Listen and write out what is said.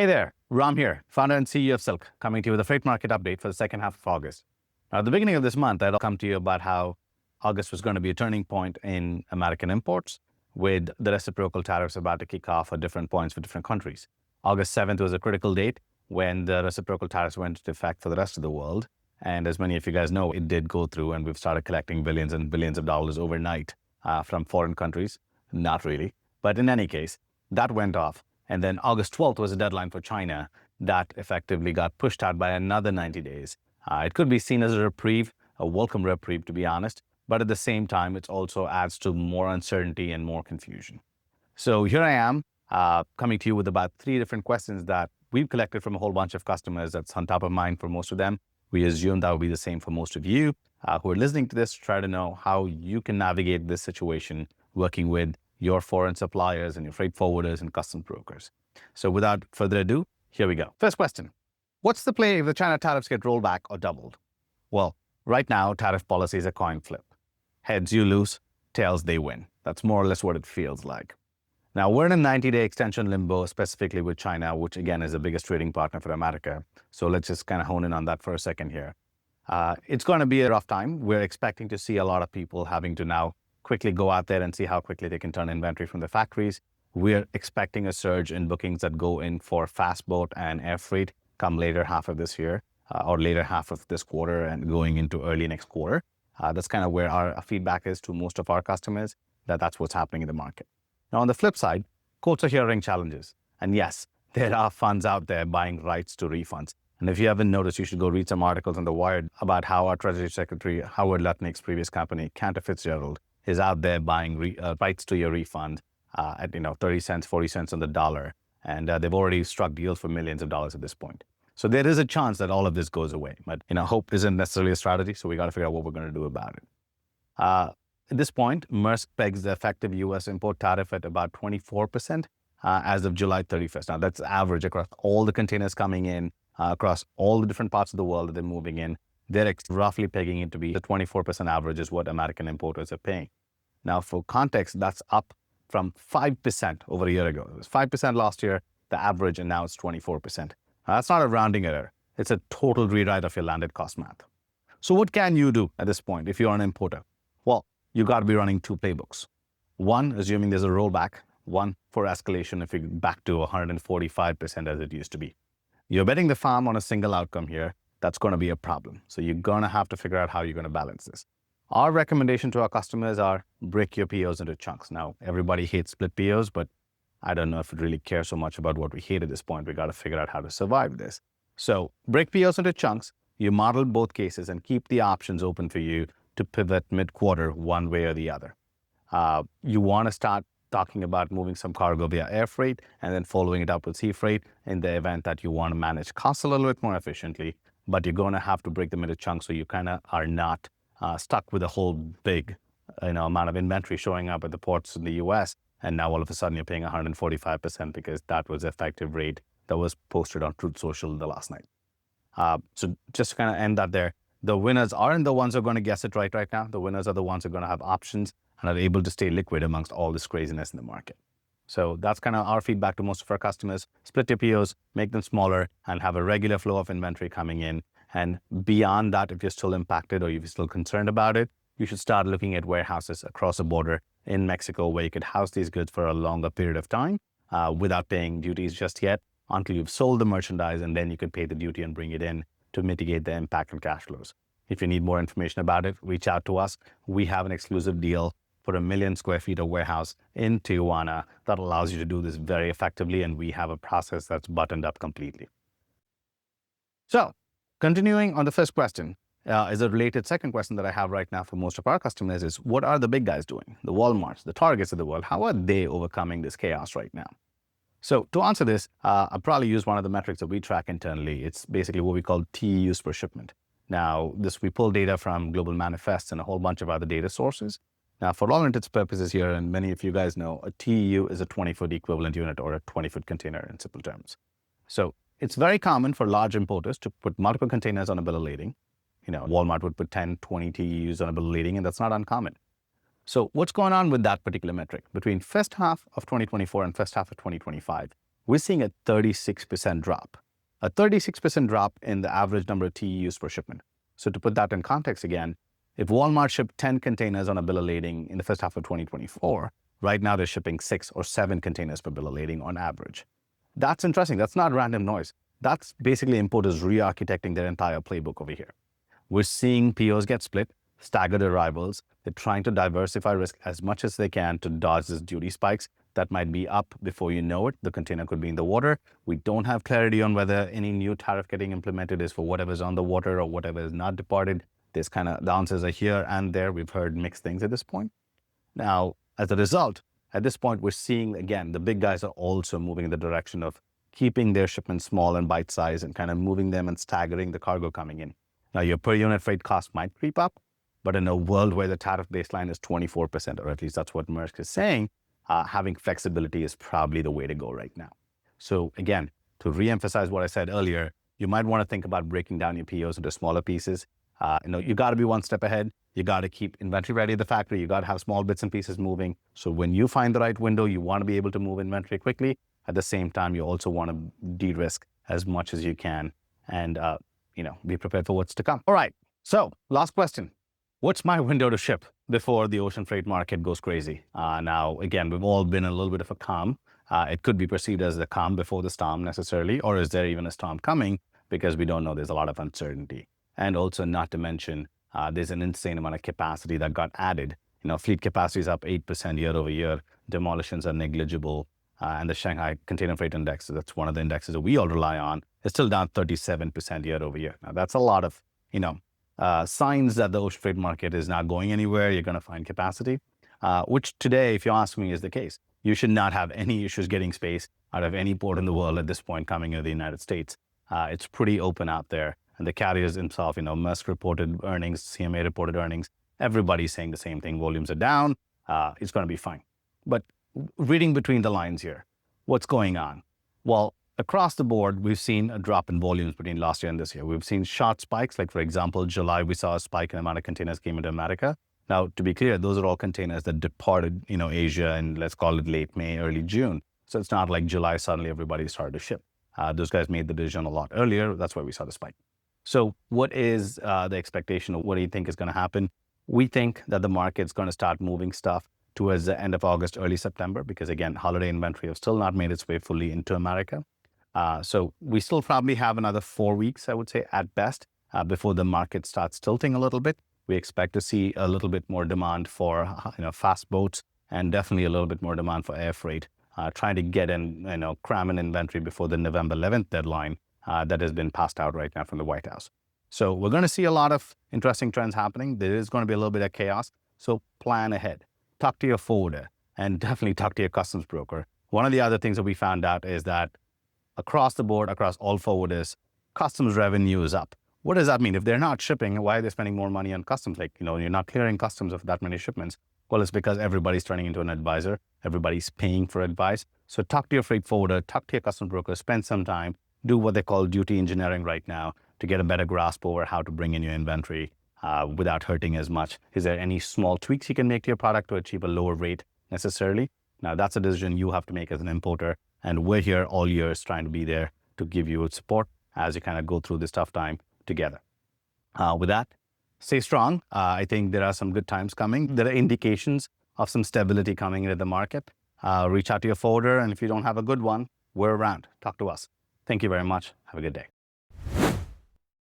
Hey there, Ram here, founder and CEO of Silq, coming to you with a freight market update for the second half of August. Now, at the beginning of this month, I'd come to you about how August was going to be a turning point in American imports, with the reciprocal tariffs about to kick off at different points for different countries. August 7th was a critical date when the reciprocal tariffs went into effect for the rest of the world. And as many of you guys know, it did go through, and we've started collecting billions and billions of dollars overnight from foreign countries. Not really. But in any case, that went off. And then August 12th was a deadline for China that effectively got pushed out by another 90 days. It could be seen as a reprieve, a welcome reprieve, to be honest. But at the same time, it also adds to more uncertainty and more confusion. So here I am coming to you with about 3 different questions that we've collected from a whole bunch of customers that's on top of mind for most of them. We assume that will be the same for most of you who are listening to this to try to know how you can navigate this situation working with your foreign suppliers and your freight forwarders and customs brokers. So without further ado, here we go. First question, what's the play if the China tariffs get rolled back or doubled? Well, right now, tariff policy is a coin flip. Heads, you lose. Tails, they win. That's more or less what it feels like. Now, we're in a 90-day extension limbo, specifically with China, which again is the biggest trading partner for America. So let's just kind of hone in on that for a second here. It's going to be a rough time. We're expecting to see a lot of people having to now quickly go out there and see how quickly they can turn inventory from the factories. We're expecting a surge in bookings that go in for fast boat and air freight come later half of this year or later half of this quarter and going into early next quarter. That's kind of where our feedback is to most of our customers, that's what's happening in the market. Now, on the flip side, quotes are hearing challenges. And yes, there are funds out there buying rights to refunds. And if you haven't noticed, you should go read some articles on The Wired about how our Treasury Secretary, Howard Lutnick's previous company, Cantor Fitzgerald, is out there buying rights to your refund at 30 cents, 40 cents on the dollar. And they've already struck deals for millions of dollars at this point. So there is a chance that all of this goes away. But hope isn't necessarily a strategy, so we got to figure out what we're going to do about it. At this point, Maersk pegs the effective U.S. import tariff at about 24% as of July 31st. Now, that's average across all the containers coming in, across all the different parts of the world that they're moving in. They're roughly pegging it to be the 24% average is what American importers are paying. Now, for context, that's up from 5% over a year ago. It was 5% last year, the average, and now it's 24%. Now, that's not a rounding error. It's a total rewrite of your landed cost math. So what can you do at this point if you're an importer? Well, you got to be running 2 playbooks. One, assuming there's a rollback. One, for escalation if you're back to 145% as it used to be. You're betting the farm on a single outcome here. That's going to be a problem. So you're going to have to figure out how you're going to balance this. Our recommendation to our customers are break your POs into chunks. Now, everybody hates split POs, but I don't know if it really cares so much about what we hate at this point. We got to figure out how to survive this. So break POs into chunks. You model both cases and keep the options open for you to pivot mid-quarter one way or the other. You want to start talking about moving some cargo via air freight and then following it up with sea freight in the event that you want to manage costs a little bit more efficiently, but you're going to have to break them into chunks so you kind of are not stuck with a whole big amount of inventory showing up at the ports in the US, and now all of a sudden you're paying 145% because that was the effective rate that was posted on Truth Social the last night. So just to kind of end that there, the winners aren't the ones who are going to guess it right now. The winners are the ones who are going to have options and are able to stay liquid amongst all this craziness in the market. So that's kind of our feedback to most of our customers. Split your POs, make them smaller, and have a regular flow of inventory coming in. And beyond that, if you're still impacted or if you're still concerned about it, you should start looking at warehouses across the border in Mexico where you could house these goods for a longer period of time without paying duties just yet until you've sold the merchandise, and then you could pay the duty and bring it in to mitigate the impact on cash flows. If you need more information about it, reach out to us. We have an exclusive deal for 1 million square feet of warehouse in Tijuana that allows you to do this very effectively, and we have a process that's buttoned up completely. So, continuing on the first question, is a related second question that I have right now for most of our customers is, what are the big guys doing? The Walmarts, the Targets of the world, how are they overcoming this chaos right now? So to answer this, I'll probably use one of the metrics that we track internally. It's basically what we call TEUs per shipment. Now, we pull data from Global Manifests and a whole bunch of other data sources. Now, for all intents and purposes here, and many of you guys know, a TEU is a 20-foot equivalent unit or a 20-foot container in simple terms. So it's very common for large importers to put multiple containers on a bill of lading. Walmart would put 10, 20 TEUs on a bill of lading, and that's not uncommon. So what's going on with that particular metric? Between first half of 2024 and first half of 2025, we're seeing a 36% drop. A 36% drop in the average number of TEUs per shipment. So to put that in context again, if Walmart shipped 10 containers on a bill of lading in the first half of 2024, right now they're shipping 6 or 7 containers per bill of lading on average. That's interesting. That's not random noise. That's basically importers re-architecting their entire playbook over here. We're seeing POs get split, staggered arrivals. They're trying to diversify risk as much as they can to dodge these duty spikes that might be up before you know it. The container could be in the water. We don't have clarity on whether any new tariff getting implemented is for whatever's on the water or whatever is not departed. There's kind of, the answers are here and there. We've heard mixed things at this point. Now, as a result, at this point, we're seeing, again, the big guys are also moving in the direction of keeping their shipments small and bite-sized and kind of moving them and staggering the cargo coming in. Now, your per unit freight cost might creep up, but in a world where the tariff baseline is 24%, or at least that's what Maersk is saying, having flexibility is probably the way to go right now. So again, to re-emphasize what I said earlier, you might want to think about breaking down your POs into smaller pieces. You got to be one step ahead. You got to keep inventory ready at the factory. You got to have small bits and pieces moving. So when you find the right window, you want to be able to move inventory quickly. At the same time, you also want to de-risk as much as you can and be prepared for what's to come. All right. So last question. What's my window to ship before the ocean freight market goes crazy? Now, again, we've all been in a little bit of a calm. It could be perceived as the calm before the storm necessarily, or is there even a storm coming? Because we don't know. There's a lot of uncertainty. And also, not to mention, there's an insane amount of capacity that got added. Fleet capacity is up 8% year over year. Demolitions are negligible. And the Shanghai Container Freight Index, that's one of the indexes that we all rely on, is still down 37% year over year. Now, that's a lot of, signs that the ocean freight market is not going anywhere. You're going to find capacity, which today, if you ask me, is the case. You should not have any issues getting space out of any port in the world at this point coming into the United States. It's pretty open out there. And the carriers themselves, Maersk reported earnings, CMA reported earnings. Everybody's saying the same thing. Volumes are down. It's going to be fine. But reading between the lines here, what's going on? Well, across the board, we've seen a drop in volumes between last year and this year. We've seen short spikes. Like, for example, July, we saw a spike in the amount of containers came into America. Now, to be clear, those are all containers that departed, Asia in, let's call it late May, early June. So it's not like July, suddenly everybody started to ship. Those guys made the decision a lot earlier. That's why we saw the spike. So what is the expectation? What do you think is going to happen? We think that the market's going to start moving stuff towards the end of August, early September, because again, holiday inventory have still not made its way fully into America. So we still probably have another 4 weeks, I would say, at best, before the market starts tilting a little bit. We expect to see a little bit more demand for fast boats and definitely a little bit more demand for air freight, trying to get in, cram in inventory before the November 11th deadline that has been passed out right now from the White House. So we're going to see a lot of interesting trends happening. There is going to be a little bit of chaos. So plan ahead. Talk to your forwarder and definitely talk to your customs broker. One of the other things that we found out is that across the board, across all forwarders, customs revenue is up. What does that mean? If they're not shipping, why are they spending more money on customs? Like, you're not clearing customs of that many shipments. Well, it's because everybody's turning into an advisor. Everybody's paying for advice. So talk to your freight forwarder, talk to your customs broker, spend some time, do what they call duty engineering right now to get a better grasp over how to bring in your inventory without hurting as much. Is there any small tweaks you can make to your product to achieve a lower rate necessarily? Now, that's a decision you have to make as an importer. And we're here all years trying to be there to give you support as you kind of go through this tough time together. With that, stay strong. I think there are some good times coming. There are indications of some stability coming into the market. Reach out to your forwarder. And if you don't have a good one, we're around. Talk to us. Thank you very much. Have a good day.